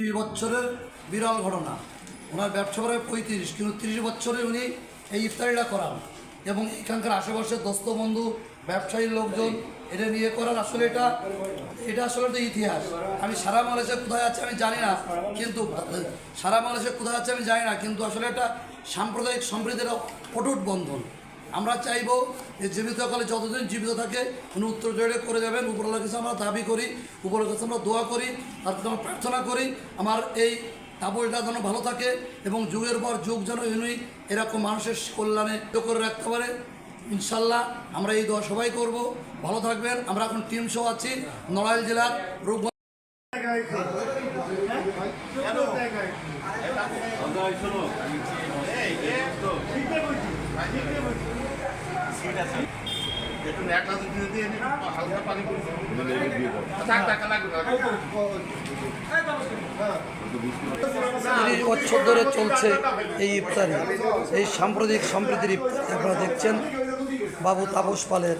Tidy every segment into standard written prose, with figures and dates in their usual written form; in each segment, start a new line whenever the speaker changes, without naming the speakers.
30 বছরের বিরল ঘটনা। ওনার ব্যবসা করে 35, কিন্তু 30 বছরে উনি এই ইফতারিটা করান এবং এখানকার আশেপাশের দোস্ত বন্ধু ব্যবসায়ী লোকজন এটা নিয়ে করার আসলে এটা আসলে তো ইতিহাস। আমি সারা বাংলাদেশে কোথায় আছে আমি জানি না, কিন্তু সারা বাংলাদেশে কোথায় আছে আমি জানি না, কিন্তু আসলে এটা সাম্প্রদায়িক সম্প্রীতির অটুট বন্ধন। আমরা চাইব যে জীবিতকালে যতদিন জীবিত থাকে উনি উত্তর জয় করে যাবেন। উপরওয়ালার কাছে আমরা দাবি করি, উপরের কাছে আমরা দোয়া করি, তার কাছে আমরা প্রার্থনা করি আমার এই তাবলটা যেন ভালো থাকে এবং যুগের পর যুগ যেন উনি এরকম মানুষের কল্যাণে করে রাখতে পারে। ইনশাল্লাহ আমরা এই দোয়া সবাই করব। ভালো থাকবেন। আমরা এখন টিম শো আছি নড়াইল জেলার রূপগঞ্জ। বছর ধরে চলছে এই ইফতারি, এই সাম্প্রদায়িক সম্প্রীতির ইফতারি। আপনারা দেখছেন বাবু তাপস পালের,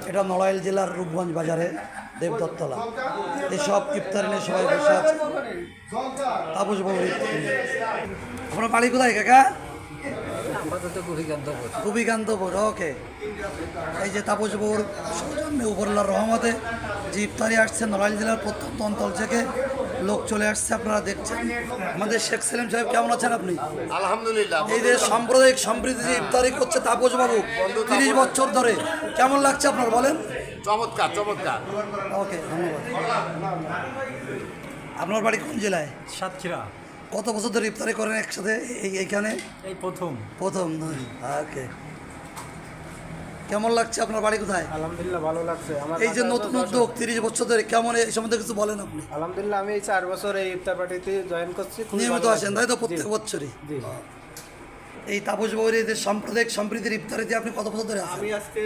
এটা নড়াইল জেলার রূপগঞ্জ বাজারে দেবদত্তলা। এইসব ইফতারি নিয়ে সবাই বসে আছে। তাপস বাবুর ইফতারি। আপনার বাড়ি কোথায় কাকা? কুবিকান্তপুর। ওকে। এই যে তাপস বাবুর সৌজন্যে উপরওয়ালার রহমতে যে ইফতারি আসছে নড়াইল জেলার প্রত্যন্ত অঞ্চল থেকে লোক চলে আসছে। আপনারা দেখছেন আমাদের শেখ সেলিম সাহেব, কেমন আছেন আপনি?
আলহামদুলিল্লাহ।
এই যে সাম্প্রদায়িক সম্প্রীতি যে ইফতারি করছে তাপস বাবু 30 বছর ধরে, কেমন লাগছে আপনার বলেন?
চমৎকার চমৎকার।
ওকে, ধন্যবাদ। আপনার বাড়ি কোন জেলায়?
সাতক্ষীরা।
কত বছর ধরে ইফতারি করেন একসাথে এইখানে?
এই প্রথম।
ওকে। কেমন লাগছে? আপনার বাড়ি কোথায়?
আলহামদুলিল্লাহ ভালো লাগছে।
এই যে নতুন উদ্যোগ 30 বছর ধরে, কেমন এই সম্বন্ধে কিছু বলেন আপনি?
আলহামদুলিল্লাহ আমি এই 4 বছর এই ইফতার পার্টিতে জয়েন করছি।
নিয়মিত আসেন তাই তো? প্রত্যেক বছরই। এই তাপস বাবুর এই যে সাম্প্রদায়িক সম্প্রীতির ইফতারিতে আপনি কত বছর ধরে আছেন?
আমি আজকে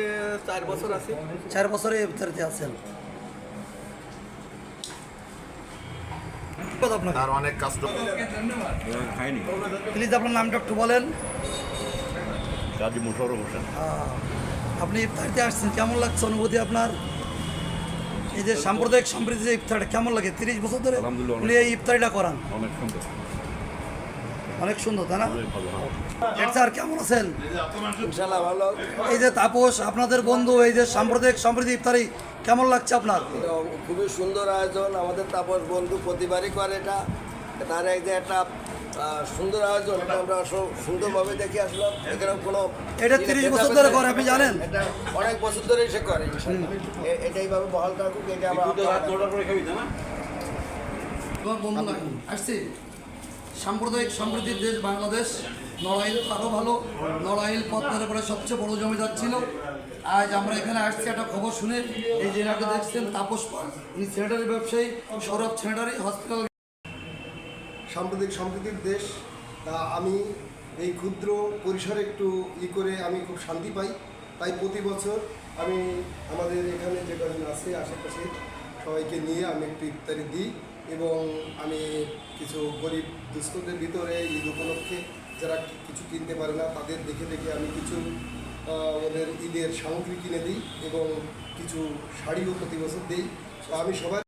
4 বছর আছি।
4 বছরে ইফতারিতে আছেন।
আর অনেক কাস্টমার।
প্লিজ আপনার নামটা একটু বলেন।
কাজী মোশাররফ হোসেন।
আপনি ইফতারিতে আসছেন, কেমন লাগছে অনুভূতি আপনার? এই যে সাম্প্রদায়িক সম্প্রীতি যে ইফতারটা কেমন লাগে? 30 বছর ধরে উনি এই ইফতারিটা করান।
অনেক সুন্দর,
অনেক সুন্দর, তাই না? স্যার কেমন আছেন?
ইনশাআল্লাহ ভালো।
এই যে তাপস আপনাদের বন্ধু, এই যে সাম্প্রদায়িক সম্প্রীতি ইফতারি কেমন লাগছে আপনার?
খুবই সুন্দর আয়োজন। আমাদের তাপস বন্ধু প্রতিবারই করে এটা। তার একটা সুন্দর আয়োজন, এটা আমরা সুন্দরভাবে দেখে আসলাম। এখানে কোনো
এটা 30 বছর ধরে করে, আপনি জানেন?
এটা অনেক বছর ধরে সে করে। এটাই ভাবে বহাল থাকুক। এটা আমরা
তোমার বন্ধু লাগবে আসছি। সাম্প্রদায়িক সম্প্রীতির দেশ বাংলাদেশ। নড়াইল আরও ভালো। নড়াইল পদ্মার পরে সবচেয়ে বড় জমিদার ছিল। আজ আমরা এখানে আসছি একটা খবর শুনে। এই জেলাকে দেখছেন তাপস পাল, ইনি স্যানিটারি ব্যবসায়ী, সৌরভ স্যানিটারি হসপিটাল।
সাম্প্রদায়িক সম্প্রীতির দেশ। তা আমি এই ক্ষুদ্র পরিসরে একটু করে আমি খুব শান্তি পাই। তাই প্রতি বছর আমি আমাদের এখানে যে কজন আছে আশেপাশে সবাইকে নিয়ে আমি একটু ইফতারি দিই এবং আমি কিছু গরিব দুস্থদের ভিতরে ঈদ উপলক্ষে যারা কিছু কিনতে পারে না তাদের দেখে দেখে আমি কিছু ওদের ঈদের সামগ্রী কিনে দিই এবং কিছু শাড়িও প্রতি বছর দিই। তো আমি সবাই